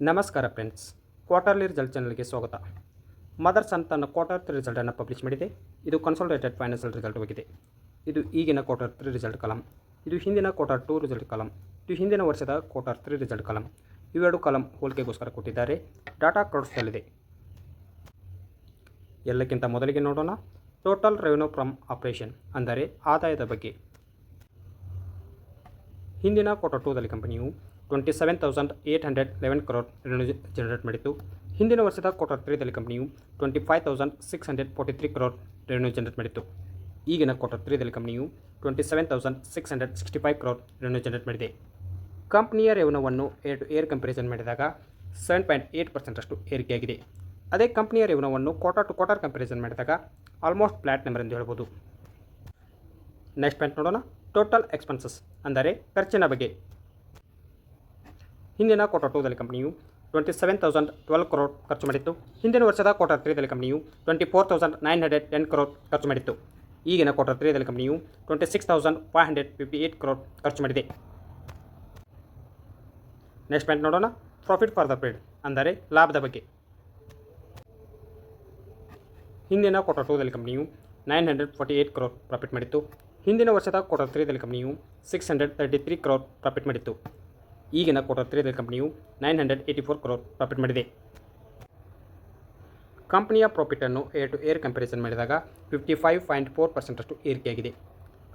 ನಮಸ್ಕಾರ friends, quarterly result ಚಾನಲ್ಗೆ ಸ್ವಾಗತ. ಮದರ್ಸನ್ ತನ್ನ ಕ್ವಾರ್ಟರ್ 3 ರಿಸಲ್ಟನ್ನು ಪಬ್ಲಿಷ್ ಮಾಡಿದೆ. ಇದು ಕನ್ಸಾಲಿಡೇಟೆಡ್ ಫೈನಾನ್ಷಿಯಲ್ ರಿಸಲ್ಟ್ ಆಗಿದೆ. ಇದು ಈಗಿನ ಕ್ವಾರ್ಟರ್ 3 ರಿಸಲ್ಟ್ ಕಾಲಮ್, ಇದು ಹಿಂದಿನ ಕ್ವಾರ್ಟರ್ 2 ರಿಸಲ್ಟ್ ಕಾಲಮ್, ಇದು ಹಿಂದಿನ ವರ್ಷದ ಕ್ವಾರ್ಟರ್ 3 ರಿಸಲ್ಟ್ ಕಾಲಮ್. ಇವೆರಡು ಕಾಲಮ್ ಹೋಲಿಕೆಗೋಸ್ಕರ ಕೊಟ್ಟಿದ್ದಾರೆ. ಡಾಟಾ ಕ್ರೌಡ್ಸ್ನಲ್ಲಿದೆ. ಎಲ್ಲಕ್ಕಿಂತ ಮೊದಲಿಗೆ ನೋಡೋಣ ಟೋಟಲ್ ರೆವೆನ್ಯೂ ಫ್ರಮ್ ಆಪರೇಷನ್, ಅಂದರೆ ಆದಾಯದ ಬಗ್ಗೆ. ಹಿಂದಿನ ಕ್ವಾರ್ಟರ್ 2ದಲ್ಲಿ ಕಂಪನಿಯು 27,811 crore ರೆವೆನ್ಯೂ ಜನರೇಟ್ ಮಾಡಿತ್ತು. ಹಿಂದಿನ ವರ್ಷದ ಕ್ವಾರ್ಟರ್ 3ದಲ್ಲಿ ಕಂಪನಿಯು 25,643 crore ರೆವೆನ್ಯೂ ಜನರೇಟ್ ಮಾಡಿತ್ತು. ಈಗಿನ ಕ್ವಾರ್ಟರ್ 3ದಲ್ಲಿ ಕಂಪನಿಯು 27,665 crore ರೆವೆನ್ಯೂ ಜನರೇಟ್ ಮಾಡಿದೆ. ಕಂಪನಿಯ ರೆವೆನ್ಯೂವನ್ನು ಏರ್ ಟು ಏರ್ ಕಂಪ್ಯಾರಿಸನ್ ಮಾಡಿದಾಗ 7.8% ಅಷ್ಟು ಏರಿಕೆಯಾಗಿದೆ. ಅದೇ ಕಂಪನಿಯ ರೆವೆನ್ಯೂವನ್ನು ಕ್ವಾರ್ಟರ್ ಟು ಕ್ವಾರ್ಟರ್ ಕಂಪ್ಯಾರಿಸನ್ ಮಾಡಿದಾಗ ಆಲ್ಮೋಸ್ಟ್ ಫ್ಲಾಟ್ ನಂಬರ್ ಎಂದು ಹೇಳ್ಬೋದು. ನೆಕ್ಸ್ಟ್ ಪಾಯಿಂಟ್ ನೋಡೋಣ ಟೋಟಲ್ ಎಕ್ಸ್ಪೆನ್ಸಸ್, ಅಂದರೆ ಖರ್ಚಿನ ಬಗ್ಗೆ. ಹಿಂದಿನ ಕ್ವಾರ್ಟರ್ 2ದಲ್ಲಿ ಕಂಪನಿಯು 27,012 crore ಖರ್ಚು ಮಾಡಿತ್ತು. ಹಿಂದಿನ ವರ್ಷದ ಕ್ವಾರ್ಟರ್ 3ದಲ್ಲಿ ಕಂಪನಿಯು 24,910 crore ಖರ್ಚು ಮಾಡಿತ್ತು. ಈಗಿನ ಕ್ವಾರ್ಟರ್ 3ದಲ್ಲಿ ಕಂಪನಿಯು 26,558 crore ಖರ್ಚು ಮಾಡಿದೆ. ನೆಕ್ಸ್ಟ್ ಪಾಯಿಂಟ್ ನೋಡೋಣ ಪ್ರಾಫಿಟ್ ಫಾರ್ ದ ಪೀರಿಯಡ್, ಅಂದರೆ ಲಾಭದ ಬಗ್ಗೆ. ಹಿಂದಿನ ಕ್ವಾರ್ಟರ್ 2ದಲ್ಲಿ ಕಂಪನಿಯು 948 crore ಪ್ರಾಫಿಟ್ ಮಾಡಿತ್ತು. ಹಿಂದಿನ ವರ್ಷದ ಕ್ವಾರ್ಟರ್ 3ದಲ್ಲಿ ಕಂಪನಿಯು 633 crore ಪ್ರಾಫಿಟ್ ಮಾಡಿತ್ತು. ಈಗಿನ ಕ್ವಾರ್ಟರ್ 3ದಲ್ಲಿ ಕಂಪನಿಯು 984 crore ಪ್ರಾಫಿಟ್ ಮಾಡಿದೆ. ಕಂಪನಿಯ ಪ್ರಾಫಿಟನ್ನು ಏರ್ ಟು ಏರ್ ಕಂಪ್ಯಾರಿಸನ್ ಮಾಡಿದಾಗ 55.4% ಅಷ್ಟು ಏರಿಕೆಯಾಗಿದೆ.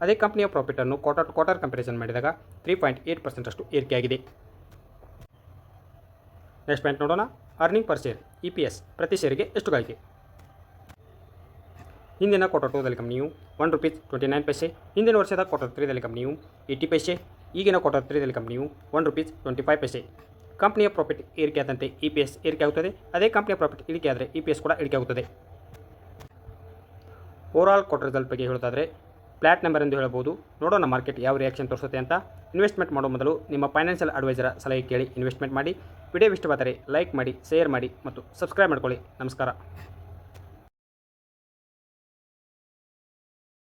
ಅದೇ ಕಂಪನಿಯ ಪ್ರಾಫಿಟನ್ನು ಕ್ವಾರ್ಟರ್ ಟು ಕ್ವಾರ್ಟರ್ ಕಂಪ್ಯಾರಿಸನ್ ಮಾಡಿದಾಗ 3.8% ಅಷ್ಟು ಏರಿಕೆಯಾಗಿದೆ. ನೆಕ್ಸ್ಟ್ ಪಾಯಿಂಟ್ ನೋಡೋಣ ಅರ್ನಿಂಗ್ ಪರ್ ಶೇರ್, EPS ಪ್ರತಿ ಶೇರಿಗೆ ಎಷ್ಟು ಗಳಿಕೆ. ಹಿಂದಿನ ಕ್ವಾರ್ಟರ್ 2ದಲ್ಲಿ ಕಂಪನಿಯು ₹1.29, ಹಿಂದಿನ ವರ್ಷದ ಕ್ವಾರ್ಟರ್ 3ದಲ್ಲಿ ಕಂಪನಿಯು 80 ಪೈಸೆ, ಈಗಿನ ಕ್ವಾರ್ಟರ್ 3ದಲ್ಲಿ ಕಂಪನಿಯು ₹1.25. ಕಂಪನಿಯ ಪ್ರಾಫಿಟ್ ಏರಿಕೆಯಾದಂತೆ EPS ಏರಿಕೆಯಾಗುತ್ತದೆ. ಅದೇ ಕಂಪನಿಯ ಪ್ರಾಫಿಟ್ ಇಳಿಕೆಯಾದರೆ EPS ಕೂಡ ಇಳಿಕೆಯಾಗುತ್ತದೆ. ಓವರಾಲ್ ಕ್ವಾರ್ಟರ್ ರಿಸಲ್ಟ್ ಬಗ್ಗೆ ಹೇಳೋದಾದರೆ ಫ್ಲಾಟ್ ನಂಬರ್ ಎಂದು ಹೇಳಬಹುದು. ನೋಡೋಣ ಮಾರ್ಕೆಟ್ ಯಾವ ರಿಯಾಕ್ಷನ್ ತೋರಿಸುತ್ತೆ ಅಂತ. ಇನ್ವೆಸ್ಟ್ಮೆಂಟ್ ಮಾಡೋ ಮೊದಲು ನಿಮ್ಮ ಫೈನಾನ್ಷಿಯಲ್ ಅಡ್ವೈಸರ ಸಲಹೆ ಕೇಳಿ ಇನ್ವೆಸ್ಟ್ಮೆಂಟ್ ಮಾಡಿ. ವಿಡಿಯೋ ಇಷ್ಟವಾದರೆ ಲೈಕ್ ಮಾಡಿ, ಶೇರ್ ಮಾಡಿ ಮತ್ತು ಸಬ್ಸ್ಕ್ರೈಬ್ ಮಾಡ್ಕೊಳ್ಳಿ. ನಮಸ್ಕಾರ.